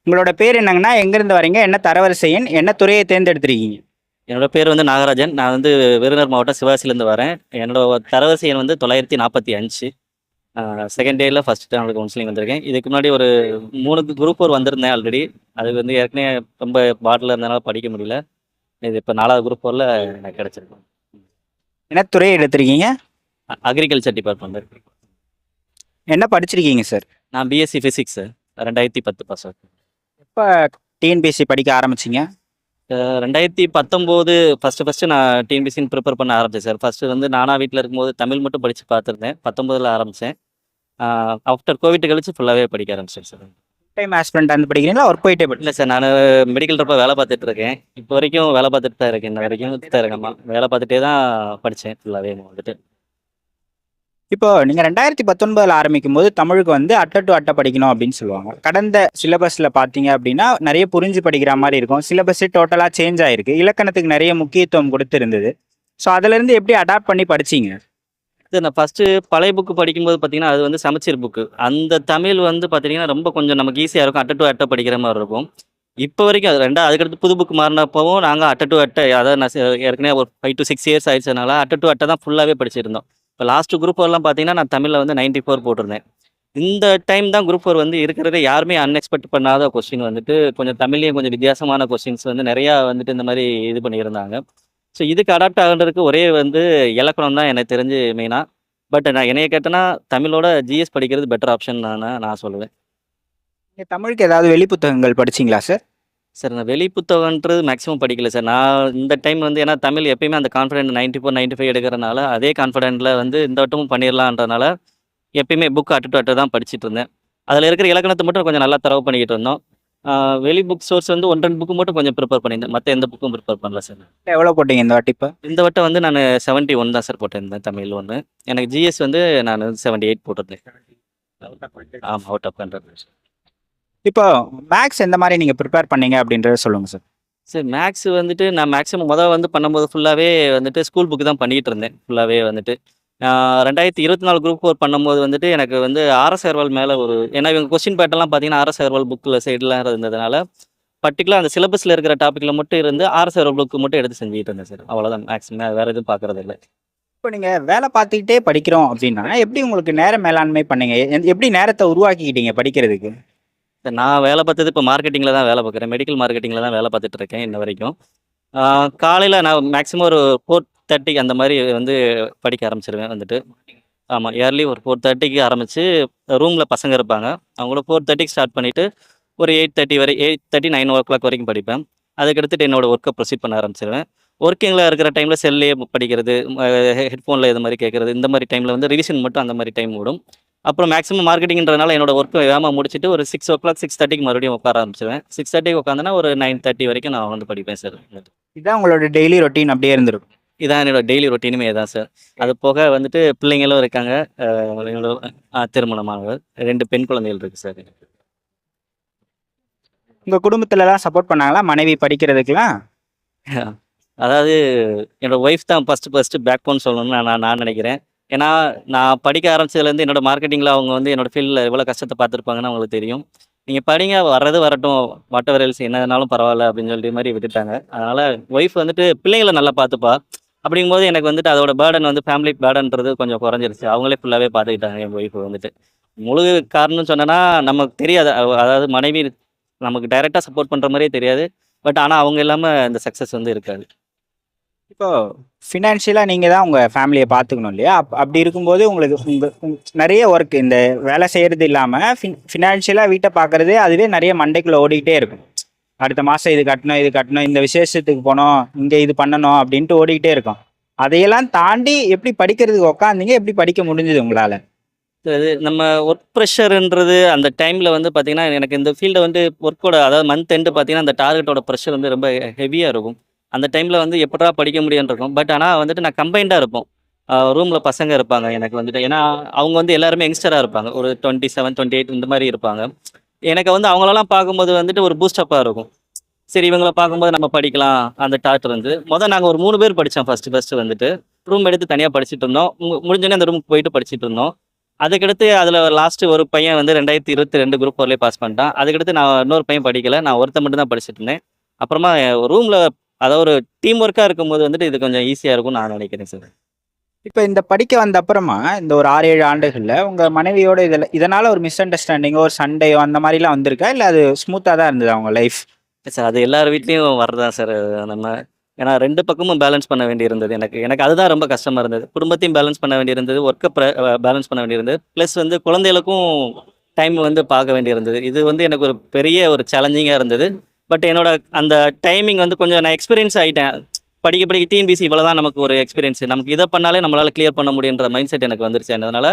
உங்களோட பேர் என்னங்கண்ணா? எங்கேருந்து வரீங்க? என்ன தரவரிசை எண்? என்ன துறையை தேர்ந்தெடுத்திருக்கீங்க? என்னோட பேர் வந்து நாகராஜன். நான் வந்து விருதுநகர் மாவட்டம் சிவகாசியிலேருந்து வரேன். என்னோட தரவரிசை எண் வந்து 945. செகண்ட் இயரில் ஃபர்ஸ்ட் ஸ்டாண்டர்ட் கவுன்சிலிங் வந்திருக்கேன். இதுக்கு முன்னாடி ஒரு 3 குரூப் 4 வந்திருந்தேன் ஆல்ரெடி. அது வந்து ஏற்கனவே ரொம்ப பாட்டில் இருந்தனால படிக்க முடியல. இது இப்போ 4வது குரூப் 4ல எனக்கு கிடச்சிருக்கு. என்ன துறையை எடுத்திருக்கீங்க? Agriculture department. என்ன படிச்சிருக்கீங்க சார்? நான் பிஎஸ்சி ஃபிசிக்ஸ் 2010 பாஸ் அவுட். எப்போ டிஎன்பிஎஸ்சி படிக்க ஆரம்பிச்சிங்க? 2019 ஃபஸ்ட்டு நான் டிஎன்பிஎஸ்சின்னு ப்ரிப்பேர் பண்ண ஆரம்பித்தேன் சார். ஃபஸ்ட்டு வந்து நானாக வீட்டில் இருக்கும்போது தமிழ் மட்டும் படித்து பார்த்துருந்தேன். 19ல் ஆரம்பித்தேன். ஆஃப்டர் கோவிட் கழிச்சு ஃபுல்லாகவே படிக்க ஆரம்பிச்சேன் சார். டைம் ஆஸ்பிரண்ட் வந்து படிக்கிறீங்களா? ஒர்க் போயிட்டே இல்லை சார், நான் மெடிக்கல் ட்ரப்பாக வேலை பார்த்துட்டு இருக்கேன். இப்போ வரைக்கும் வேலை பார்த்துட்டு தான் இருக்கேன். இன்ன வரைக்கும் தான் இருக்கேம்மா. வேலை பார்த்துட்டே தான் படித்தேன் ஃபுல்லாகவே வந்துட்டு. இப்போ நீங்கள் 2019 ஆரம்பிக்கும் போது தமிழுக்கு வந்து அட்டை டு அட்டை படிக்கணும் அப்படின்னு சொல்லுவாங்க. கடந்த சிலபஸில் பார்த்தீங்க அப்படின்னா நிறைய புரிஞ்சு படிக்கிற மாதிரி இருக்கும். சிலபஸே டோட்டலாக சேஞ்ச் ஆயிருக்கு. இலக்கணத்துக்கு நிறைய முக்கியத்துவம் கொடுத்து இருந்தது. ஸோ அதுலேருந்து எப்படி அடாப்ட் பண்ணி படிச்சீங்க? சார், நான் ஃபஸ்ட்டு பழைய புக்கு படிக்கும்போது பார்த்தீங்கன்னா அது வந்து சமச்சீர் புக்கு. அந்த தமிழ் வந்து பார்த்தீங்கன்னா ரொம்ப கொஞ்சம் நமக்கு ஈஸியாக இருக்கும். அட்டை டு அட்டை படிக்கிற மாதிரி இருக்கும். இப்போ வரைக்கும் அது அதுக்கடுத்து புது புக்கு மாறினப்பவும் நாங்கள் அட்டை டு அட்டை, அதாவது நான் ஏற்கனவே ஒரு 5 to 6 இயர்ஸ் ஆயிடுச்சதுனால அட்டை டு அட்டை தான் ஃபுல்லாகவே படிச்சிருந்தோம். இப்போ லாஸ்ட் குரூப் 4லாம் பார்த்தீங்கன்னா நான் தமிழில் வந்து 94 போட்டிருந்தேன். இந்த டைம் தான் குரூப் 4 வந்து இருக்கிறதே யாருமே அன்எக்ஸ்பெக்ட் பண்ணாத கொஸ்டின் வந்துட்டு கொஞ்சம் தமிழ்லேயும் கொஞ்சம் வித்தியாசமான கொஸ்டின்ஸ் வந்து நிறையா வந்துட்டு இந்த மாதிரி இது பண்ணியிருந்தாங்க. ஸோ இதுக்கு அடாப்ட் ஆகுறதுக்கு ஒரே வந்து இலக்கணம் தான் எனக்கு தெரிஞ்சு மெயினாக. பட் நான் என்னைய கேட்டேன்னா தமிழோட ஜிஎஸ் படிக்கிறது பெட்டர் ஆப்ஷன் நான் சொல்லுவேன். நீங்கள் தமிழுக்கு ஏதாவது வெளி புத்தகங்கள் படிச்சீங்களா சார்? சார், நான் வெளி புத்தகன்றது மேக்ஸிமம் படிக்கல சார். நான் இந்த டைம் வந்து ஏன்னா தமிழ் எப்பயுமே அந்த கான்ஃபிடென்ட் 94 95 எடுக்கிறனால அதே கான்ஃபிடென்ட்டில் வந்து இந்த வட்டமும் பண்ணிடலான்றனால எப்பயுமே புக் அட்டை டு அட்டை தான் படிச்சுட்டு இருந்தேன். அதில் இருக்கிற இலக்கணத்தை மட்டும் கொஞ்சம் நல்லா தரவு பண்ணிக்கிட்டு இருந்தோம். வெளி புக் சோர்ஸ் வந்து 1 2 புக்கு மட்டும் கொஞ்சம் ப்ரிப்பேர் பண்ணியிருந்தேன். மற்ற எந்த புக்கும் ப்ரிப்பேர் பண்ணல சார். எவ்வளோ போட்டீங்க இந்த வாட்டி? இப்போ இந்த வட்டம் வந்து நான் 71 தான் சார் போட்டிருந்தேன் தமிழ் ஒன்று. எனக்கு ஜிஎஸ் வந்து நான் 78 போட்டிருந்தேன். ஆமாம், அவுட் ஆஃப் 100. இப்போ மேக்ஸ் எந்த மாதிரி நீங்கள் ப்ரிப்பேர் பண்ணீங்க அப்படின்றத சொல்லுங்கள் சார். சார், மேக்ஸ் வந்துட்டு நான் மேக்ஸிமம் வந்து பண்ணும்போது ஃபுல்லாகவே வந்துட்டு ஸ்கூல் புக்கு தான் பண்ணிகிட்டு இருந்தேன். ஃபுல்லாகவே வந்துட்டு 2024 குரூப் 4 பண்ணும்போது வந்துட்டு எனக்கு வந்து ஆர்எஸ் அகர்வால் மேலே ஒரு, ஏன்னா இவங்க கொஸ்டின் பேட்டர்லாம் பார்த்தீங்கன்னா ஆர்எஸ் அகர்வால் புக்கில் சைட்லாம் இருந்ததுனால பர்டிகுலர் அந்த சிலபஸில் இருக்கிற டாப்பிக்கில் மட்டும் இருந்து ஆர்எஸ் அகர்வால் புக்கு மட்டும் எடுத்து செஞ்சுட்டு இருந்தேன் சார். அவ்வளோதான், மேக்ஸிமம் வேறு எதுவும் பார்க்குறது இல்லை. இப்போ நீங்கள் வேலை பார்த்துக்கிட்டே படிக்கிறோம் அப்படின்னா எப்படி உங்களுக்கு நேர மேலாண்மை பண்ணீங்க? எப்படி நேரத்தை உருவாக்கிக்கிட்டீங்க படிக்கிறதுக்கு? சார், நான் வேலை பார்த்தது இப்போ மார்க்கெட்டிங்கில் தான் வேலை பார்க்குறேன். மெடிக்கல் மார்க்கெட்டிங்கில் தான் வேலை பார்த்துட்டு இருக்கேன் இன்ன வரைக்கும். காலையில் நான் மேக்ஸிமம் ஒரு 4:30 அந்த மாதிரி வந்து படிக்க ஆரம்பிச்சிருவேன் வந்துட்டு. ஆமாம், இயர்லி ஒரு 4:30க்கு ஆரம்பித்து ரூமில் பசங்க இருப்பாங்க. அவங்கள 4:30க்கு ஸ்டார்ட் பண்ணிவிட்டு ஒரு 8:30 வரை 8:30 9 வரைக்கும் படிப்பேன். அதுக்கடுத்துட்டு என்னோடய ஒர்க்கை ப்ரொசீட் பண்ண ஆரம்பிச்சிருவேன். ஒர்க்கிங்கில் இருக்கிற டைமில் செல்லே படிக்கிறது, ஹெட்ஃபோனில் இது மாதிரி கேட்குறது, இந்த மாதிரி டைமில் வந்து ரிவிஷன் மட்டும் அந்த மாதிரி டைம் ஓடும். அப்புறம் மேக்ஸிமம் மார்க்கெட்டிங்கிறதுனால என்னோட ஒர்க்கை வேகமாக முடிச்சுட்டு ஒரு 6 6:30க்கு மறுபடியும் உட்கார ஆரம்பிச்சிருவேன். 6:30க்கு உட்காந்தேன்னா ஒரு 9:30 வரைக்கும் நான் வந்து படிப்பேன் சார். இதுதான் உங்களோட டெய்லி ரொட்டீன் அப்படியே இருந்திருக்கும். இதான் என்னோட டெய்லி ரொட்டீனுமே தான் சார். அது போக வந்துட்டு பிள்ளைங்களும் இருக்காங்க. என்னோட திருமணமானவர் 2 பெண் குழந்தைகள் இருக்குது சார். உங்கள் குடும்பத்துலலாம் சப்போர்ட் பண்ணாங்களா மனைவி படிக்கிறதுக்கெலாம்? அதாவது என்னோடய ஒய்ஃப் தான் ஃபஸ்ட்டு பேக் போன் சொல்லணும்னு நான் நினைக்கிறேன். ஏன்னா நான் படிக்க ஆரம்பிச்சதுலேருந்து என்னோடய மார்க்கெட்டிங்கில் அவங்க வந்து என்னோடய ஃபீல்டில் எவ்வளோ கஷ்டத்தை பார்த்துருப்பாங்கன்னு அவங்களுக்கு தெரியும். நீங்கள் படிங்க, வர்றது வரட்டும், வாட் எவர் எல்ஸ் என்னதுனாலும் பரவாயில்ல அப்படின்னு சொல்லிட்டு மாதிரி விட்டுட்டாங்க. அதனால் ஒய்ஃப் வந்துட்டு பிள்ளைங்களை நல்லா பார்த்துப்பா. அப்படிங்கும்போது எனக்கு வந்துட்டு அதோட பேர்டன் வந்து ஃபேமிலி பேர்டன்றது கொஞ்சம் குறைஞ்சிருச்சு. அவங்களே ஃபுல்லாகவே பார்த்துக்கிட்டாங்க என் ஒய்ஃப் வந்துட்டு. முழு காரணம்னு சொன்னேன்னா நமக்கு தெரியாது. அதாவது மனைவி நமக்கு டைரெக்டாக சப்போர்ட் பண்ணுற மாதிரியே தெரியாது. பட் ஆனால் அவங்க இல்லாமல் இந்த சக்ஸஸ் வந்து இருக்காது. இப்போ ஃபினான்ஷியலாக நீங்கள் தான் உங்கள் ஃபேமிலியை பார்த்துக்கணும் இல்லையா? அப்படி இருக்கும்போது உங்களுக்கு நிறைய ஒர்க், இந்த வேலை செய்கிறது இல்லாமல் ஃபினான்ஷியலாக வீட்டை பார்க்குறதே அதுவே நிறைய மண்டைக்குள்ளே ஓடிக்கிட்டே இருக்கும். அடுத்த மாதம் இது கட்டணும், இது கட்டணும், இந்த விசேஷத்துக்கு போனோம், இங்கே இது பண்ணணும் அப்படின்ட்டு ஓடிக்கிட்டே இருக்கும். அதையெல்லாம் தாண்டி எப்படி படிக்கிறதுக்கு உக்காந்தீங்க? எப்படி படிக்க முடிஞ்சது உங்களால்? அது நம்ம ஒர்க் ப்ரெஷர்ன்றது அந்த டைமில் வந்து பார்த்திங்கன்னா எனக்கு இந்த ஃபீல்டை வந்து ஒர்க்கோட, அதாவது மந்த் எண்டு பார்த்திங்கன்னா அந்த டார்கெட்டோட ப்ரெஷர் வந்து ரொம்ப ஹெவியாக இருக்கும். அந்த டைமில் வந்து எப்படா படிக்க முடியும்னு இருக்கும். பட் ஆனால் வந்துட்டு நான் கம்பைண்டாக இருப்போம். ரூமில் பசங்க இருப்பாங்க எனக்கு வந்துட்டு. ஏன்னா அவங்க வந்து எல்லாருமே யங்ஸ்டராக இருப்பாங்க. ஒரு 27 28 இந்த மாதிரி இருப்பாங்க. எனக்கு வந்து அவங்களெல்லாம் பார்க்கும்போது வந்துட்டு ஒரு பூஸ்டப்பாக இருக்கும். சரி, இவங்கள பார்க்கும்போது நம்ம படிக்கலாம் அந்த டாட் வந்து. நாங்கள் ஒரு 3 பேர் படித்தோம் ஃபஸ்ட்டு வந்துட்டு. ரூம் எடுத்து தனியாக படிச்சுட்டு இருந்தோம். முடிஞ்சோடனே அந்த ரூமுக்கு போயிட்டு படிச்சுட்டு இருந்தோம். அதுக்கடுத்து அதில் லாஸ்ட்டு ஒரு பையன் வந்து 2022 குரூப் 4லேயே பாஸ் பண்ணிட்டான். அதுக்கடுத்து நான் இன்னொரு பையன் படிக்கல. நான் ஒருத்தன் மட்டும் தான் படிச்சுட்டு இருந்தேன். அப்புறமா ரூமில் அதாவது ஒரு டீம் ஒர்க்காக இருக்கும்போது வந்துட்டு இது கொஞ்சம் ஈஸியாக இருக்கும்னு நான் நினைக்கிறேன் சார். இப்போ இந்த படிக்க வந்த அப்புறமா இந்த ஒரு 6, 7 ஆண்டுகள்ல உங்க மனைவியோட இதனால ஒரு மிஸ் அண்டர்ஸ்டாண்டிங்கோ, ஒரு சண்டையோ அந்த மாதிரிலாம் வந்திருக்கா? இல்ல அது ஸ்மூத்தா தான் இருந்ததா உங்க லைஃப்? சார் அது எல்லார் வீட்லேயும் வர்றதான் சார். நம்ம ஏன்னா 2 பக்கமும் பேலன்ஸ் பண்ண வேண்டியிருந்தது எனக்கு. எனக்கு அதுதான் ரொம்ப கஷ்டமா இருந்தது. குடும்பத்தையும் பேலன்ஸ் பண்ண வேண்டியிருந்தது, ஒர்க்கை பேலன்ஸ் பண்ண வேண்டியிருந்தது. ப்ளஸ் வந்து குழந்தைகளுக்கும் டைம் வந்து பார்க்க வேண்டியிருந்தது. இது வந்து எனக்கு ஒரு பெரிய ஒரு சேலஞ்சிங்காக இருந்தது. பட் என்னோட அந்த டைமிங் வந்து கொஞ்சம் நான் எக்ஸ்பீரியன்ஸ் ஆகிட்டேன். படிக்க படிக்க டிஎன்பிசி இவ்வளோ தான் நமக்கு ஒரு எக்ஸ்பீரியன்ஸ். நமக்கு இதை பண்ணாலே நம்மளால் கிளியர் பண்ண முடியுன்ற மைண்ட் செட் எனக்கு வந்துருச்சு. அதனால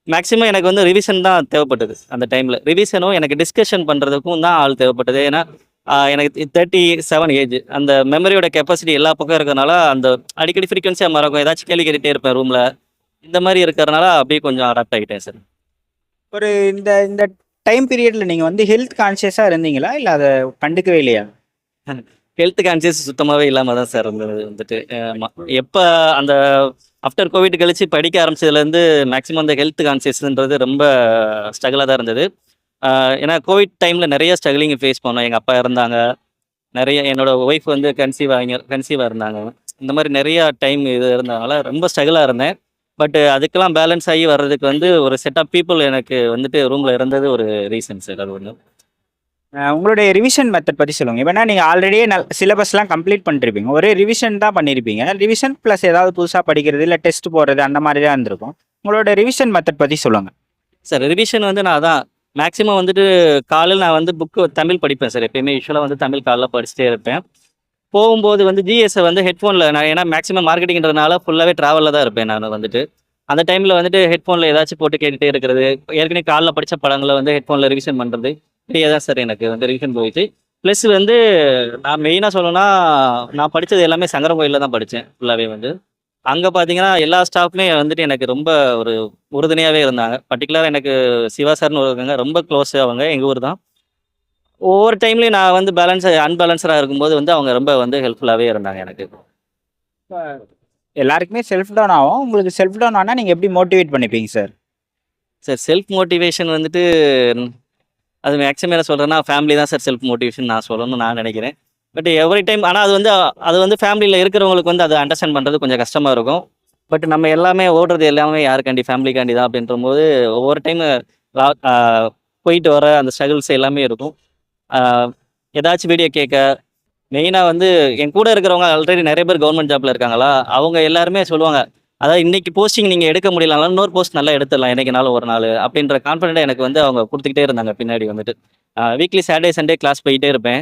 மேக்ஸிமம் எனக்கு வந்து ரிவிஷன் தான் தேவைப்பட்டது அந்த டைமில். ரிவிஷனும் எனக்கு டிஸ்கஷன் பண்ணுறதுக்கும் தான் ஆள் தேவைப்பட்டது. ஏன்னா எனக்கு 37 ஏஜ். அந்த மெமரியோட கெப்பாசிட்டி எல்லா பக்கம் இருக்கிறதுனால அந்த அடிக்கடி ஃப்ரீக்வன்சியாக மறக்கும். ஏதாச்சும் கேள்வி கேட்டுகிட்டே இருப்பேன் ரூமில். இந்த மாதிரி இருக்கிறதுனால அப்படியே கொஞ்சம் அடாப்ட் ஆகிட்டேன் சார். ஒரு இந்த இந்த டைம் பீரியட்ல நீங்க வந்து ஹெல்த் கான்ஷியஸா இருந்தீங்களா? இல்ல அதை கண்டுக்கவே இல்லையா? ஹெல்த் கான்சியஸ் சுத்தமாகவே இல்லாமல் தான் சார் இருந்தது வந்துட்டு. எப்போ அந்த ஆஃப்டர் கோவிட் கழிச்சு படிக்க ஆரம்பிச்சதுலேருந்து மேக்ஸிமம் அந்த ஹெல்த் கான்சியஸ்ன்றது ரொம்ப ஸ்ட்ரகிளாக தான் இருந்தது. ஏன்னா கோவிட் டைமில் நிறைய ஸ்ட்ரகிளிங் ஃபேஸ் பண்ணோம். எங்கள் அப்பா இருந்தாங்க, நிறைய என்னோட ஒய்ஃப் வந்து கன்சீவாக இருந்தாங்க. இந்த மாதிரி நிறையா டைம் இது இருந்ததுனால ரொம்ப ஸ்ட்ரகிளாக இருந்தேன். பட் அதுக்கெல்லாம் பேலன்ஸ் ஆகி வர்றதுக்கு வந்து ஒரு செட் ஆஃப் பீப்புள் எனக்கு வந்துட்டு ரூமில் இருந்தது ஒரு ரீசன் சார். அது ஒன்று. உங்களுடைய ரிவிஷன் மெத்தட் பத்தி சொல்லுங்க. இப்பனா நீங்க ஆல்ரெடியே சிலபஸ்லாம் கம்ப்ளீட் பண்ணிருப்பீங்க. ஒரே ரிவிஷன் தான் பண்ணியிருப்பீங்க. ரிவிஷன் ப்ளஸ் ஏதாவது புதுசா படிக்கிறது, இல்ல டெஸ்ட் போடுறது அந்த மாதிரி தான் இருந்திருக்கும். உங்களோட ரிவிஷன் மெத்தட் பத்தி சொல்லுங்க. சார் ரிவிஷன் வந்து நான் அதான் மேக்ஸிமம் வந்துட்டு காலையில் நான் வந்து புக்கு தமிழ் படிப்பேன் சார். எப்பயுமே யூஸ்வலாக வந்து தமிழ் காலைல படிச்சுட்டே இருப்பேன். போகும்போது வந்து ஜிஎஸ்ஸை வந்து ஹெட்ஃபோனில் நான் ஏன்னா மேக்ஸிமம் மார்க்கெட்டிங்கிறதுனால ஃபுல்லாகவே ட்ராவலில் தான் இருப்பேன் நான் வந்துட்டு. அந்த டைமில் வந்துட்டு ஹெட்ஃபோனில் ஏதாச்சும் போட்டு கேட்டுகிட்டே இருக்கிறது. ஏற்கனவே காலைல படித்த படங்களை வந்து ஹெட்ஃபோனில் ரிவிஷன் பண்ணுறது. இப்படியே தான் சார் எனக்கு வந்து ரிவிஷன் போயிடுச்சு. ப்ளஸ் வந்து நான் மெயினாக சொல்லணும்னா நான் படித்தது எல்லாமே சங்கரன் கோயிலில் தான் படித்தேன் ஃபுல்லாகவே வந்து. அங்கே பார்த்தீங்கன்னா எல்லா ஸ்டாஃப்மே வந்துட்டு எனக்கு ரொம்ப ஒரு உறுதுணையாகவே இருந்தாங்க. பர்டிகுலராக எனக்கு சிவா சார்னு இருக்காங்க, ரொம்ப க்ளோஸ். அவங்க எங்கள் ஊர் தான். ஒவ்வொரு டைம்லையும் நான் வந்து அன்பேலன்ஸ்டாக இருக்கும்போது வந்து அவங்க ரொம்ப வந்து ஹெல்ப்ஃபுல்லாகவே இருந்தாங்க எனக்கு. எல்லாருக்குமே செல்ஃப் டவுன் ஆகும். உங்களுக்கு செல்ஃப் டவுன் ஆனா நீங்க எப்படி மோட்டிவேட் பண்ணிப்பீங்க சார்? சார் செல்ஃப் மோட்டிவேஷன் வந்துட்டு அது மேக்ஸிமம் என்ன சொல்கிறேன்னா ஃபேமிலி தான் சார் செல்ஃப் மோட்டிவேஷன் நான் சொல்லணும்னு நான் நினைக்கிறேன். பட் எவ்ரி டைம் ஆனால் அது வந்து ஃபேமிலியில் இருக்கிறவங்களுக்கு வந்து அதை அண்டர்ஸ்டாண்ட் பண்ணுறது கொஞ்சம் கஷ்டமாக இருக்கும். பட் நம்ம எல்லாமே ஓடுறது எல்லாமே யாருக்காண்டி ஃபேமிலிக்காண்டி தான் அப்படின்றபோது ஒவ்வொரு டைம் போயிட்டு வர அந்த ஸ்ட்ரகிள்ஸ் எல்லாமே இருக்கும். ஏதாச்சும் வீடியோ கேட்க மெயினாக வந்து என் கூட இருக்கிறவங்க ஆல்ரெடி நிறைய பேர் கவர்மெண்ட் ஜாப்பில் இருக்காங்களா, அவங்க எல்லாருமே சொல்லுவாங்க, அதாவது இன்னைக்கு போஸ்டிங் நீங்கள் எடுக்க முடியலனாலும் இன்னொரு போஸ்ட் நல்லா எடுத்துடலாம் என்னைக்குனாலும் ஒரு நாள் அப்படின்ற கான்ஃபிடென்ட் எனக்கு வந்து அவங்க கொடுத்துக்கிட்டே இருந்தாங்க பின்னாடி வந்துட்டு. வீக்லி சாட்டர்டே சண்டே கிளாஸ் போயிட்டே இருப்பேன்.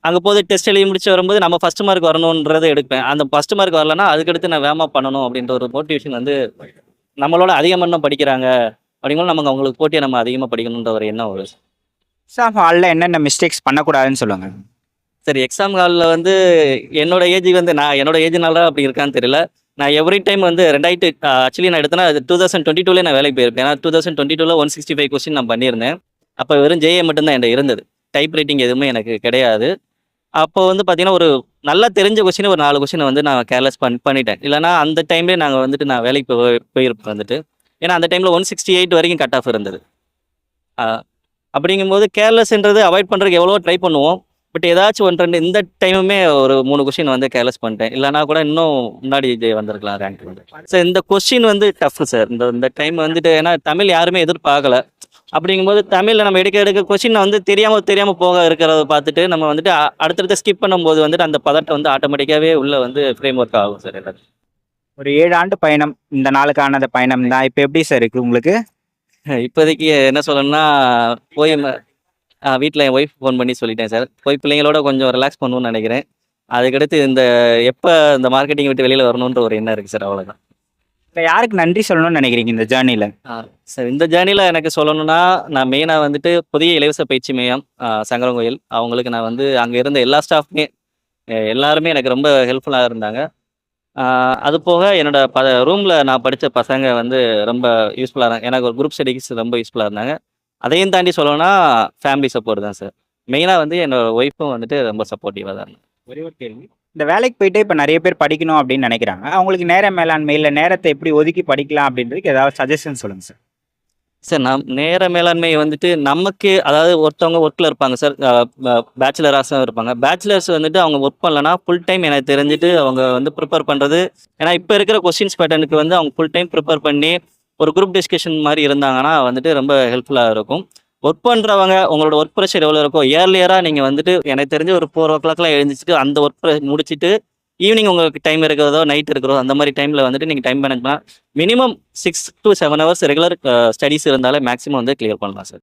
அங்கே போது டெஸ்ட் எழுதி முடிச்சு வரும்போது நம்ம ஃபஸ்ட் மார்க் வரணுன்றதை எடுப்பேன். அந்த ஃபஸ்ட் மார்க் வரலன்னா அதுக்கடுத்து நான் வேகமாக பண்ணணும் அப்படின்ற ஒரு மோட்டிவேஷன் வந்து நம்மளோட அதிகமாக படிக்கிறாங்க அப்படிங்கும்போது நமக்கு அவங்களுக்கு போட்டியை நம்ம அதிகமாக படிக்கணுன்ற ஒரு எண்ணம் வரும். எக்ஸாம் ஹாலில் என்னென்ன மிஸ்டேக்ஸ் பண்ணக்கூடாதுன்னு சொல்லுங்க. சரி, எக்ஸாம் ஹாலில் வந்து என்னோட ஏஜுக்கு வந்து நான் என்னோட ஏஜ்னால அப்படி இருக்கான்னு தெரியல. நான் எவ்ரி டைம் வந்து ஆக்சுவலி நான் எடுத்தேன்னா 2022 நான் வேலைக்கு போயிருப்பேன். ஏன்னா 2022 165 கொஸ்டின் நான் பண்ணியிருந்தேன். அப்போ வெறும் ஜேஏ மட்டும்தான் என்கிட்ட இருந்தது. டைப் ரைட்டிங் எதுவுமே எனக்கு கிடையாது. அப்போ வந்து பார்த்தீங்கன்னா ஒரு நல்லா தெரிஞ்ச கொஸ்டின் ஒரு 4 கொஸ்டினை வந்து நான் கேர்லெஸ் பண்ணிட்டேன். இல்லைனா அந்த டைம்லேயே நாங்கள் வந்துட்டு நான் வேலைக்கு போயிருப்பேன் வந்துட்டு. ஏன்னா அந்த டைமில் 168 வரைக்கும் கட் ஆஃப் இருந்தது. அப்படிங்கும்போது கேர்லெஸ்ன்றது அவாய்ட் பண்ணுறதுக்கு எவ்வளோ ட்ரை பண்ணுவோம். பட் ஏதாச்சும் 1-2 இந்த டைமுமே ஒரு 3 கொஸ்டின் வந்து கேர்லெஸ் பண்ணிட்டேன். இல்லைனா கூட இன்னும் முன்னாடி வந்திருக்கலாம் ரேங்க் வந்து. சார் இந்த கொஸ்டின் வந்து டஃப் சார். இந்த டைம் வந்துட்டு ஏன்னா தமிழ் யாருமே எதிர்பார்க்கல. அப்படிங்கும்போது தமிழில் நம்ம எடுக்க கொஸ்டின் வந்து தெரியாமல் போக இருக்கிறத பார்த்துட்டு நம்ம வந்துட்டு அடுத்தடுத்து ஸ்கிப் பண்ணும்போது வந்துட்டு அந்த பதட்டம் வந்து ஆட்டோமேட்டிக்காகவே உள்ள வந்து ஃப்ரேம் ஒர்க் ஆகும் சார் எல்லாரும். ஒரு 7 ஆண்டு பயணம், இந்த நாளுக்கான பயணம் தான். இப்போ எப்படி சார் இருக்கு உங்களுக்கு? இப்போதைக்கு என்ன சொல்லணும்னா போய் வீட்டில் என் ஒய்ஃப் ஃபோன் பண்ணி சொல்லிட்டேன் சார். போய் பிள்ளைங்களோட கொஞ்சம் ரிலாக்ஸ் பண்ணணும்னு நினைக்கிறேன். அதுக்கடுத்து எப்போ இந்த மார்க்கெட்டிங் விட்டு வெளியில் வரணுன்ற ஒரு எண்ணம் இருக்குது சார். அவ்வளோதான். இப்போ யாருக்கு நன்றி சொல்லணும்னு நினைக்கிறீங்க இந்த ஜேர்னியில்? சார் இந்த ஜேர்னியில் எனக்கு சொல்லணும்னா நான் மெயினாக வந்துட்டு புதிய இலவச பயிற்சி மையம் சங்கரங்கோயில் அவங்களுக்கு நான் வந்து அங்கே இருந்த எல்லா ஸ்டாஃப்மே எல்லாருமே எனக்கு ரொம்ப ஹெல்ப்ஃபுல்லாக இருந்தாங்க. அது போக என்னோட ரூமில் நான் படித்த பசங்க வந்து ரொம்ப யூஸ்ஃபுல்லாக இருந்தாங்க. எனக்கு ஒரு குரூப் ஸ்டடிஸ் ரொம்ப யூஸ்ஃபுல்லாக இருந்தாங்க. அதையும் தாண்டி சொல்லணும்னா ஃபேமிலி சப்போர்ட் தான் சார். மெயினாக வந்து என்னோட ஒய்ஃபும் வந்துட்டு ரொம்ப சப்போர்ட்டிவாக தான் இருந்தாங்க. ஒரே ஒரு கேள்வி. இந்த வேலைக்கு போயிட்டு இப்போ நிறைய பேர் படிக்கணும் அப்படின்னு நினைக்கிறாங்க. அவங்களுக்கு நேர மேலாண்மை இல்லை நேரத்தை எப்படி ஒதுக்கி படிக்கலாம் அப்படின்றதுக்கு ஏதாவது சஜஷன் சொல்லுங்கள் சார். சார் நேர மேலாண்மை வந்துட்டு நமக்கு அதாவது ஒருத்தவங்க ஒர்க்கில் இருப்பாங்க சார், பேச்சுலராஸும் இருப்பாங்க. பேச்சுலர்ஸ் வந்துட்டு அவங்க ஒர்க் பண்ணலன்னா ஃபுல் டைம் எனக்கு தெரிஞ்சுட்டு அவங்க வந்து ப்ரிப்பேர் பண்ணுறது. ஏன்னா இப்போ இருக்கிற கொஸ்டின்ஸ் பேட்டர்னுக்கு வந்து அவங்க ஃபுல் டைம் ப்ரிப்பேர் பண்ணி ஒரு குரூப் டிஸ்கஷன் மாதிரி இருந்தாங்கன்னா வந்துட்டு ரொம்ப ஹெல்ப்ஃபுல்லாக இருக்கும். ஒர்க் பண்ணுறவங்க உங்களோட ஒர்க் ப்ரெஷர் எவ்வளோ இருக்கோ இயர்லியராக நீங்கள் வந்துட்டு எனக்கு தெரிஞ்சு ஒரு 4 o'clockலாம் எழுந்திரிச்சிட்டு அந்த ஒர்க் முடிச்சுட்டு ஈவினிங் உங்களுக்கு டைம் இருக்கிறதோ நைட் இருக்கிறதோ அந்த மாதிரி டைமில் வந்துட்டு நீங்கள் டைம் மேனேஜ் பண்ணால் minimum 6 to 7 hours regular studies இருந்தாலே மேக்ஸிமம் வந்து கிளியர் பண்ணலாம் சார்.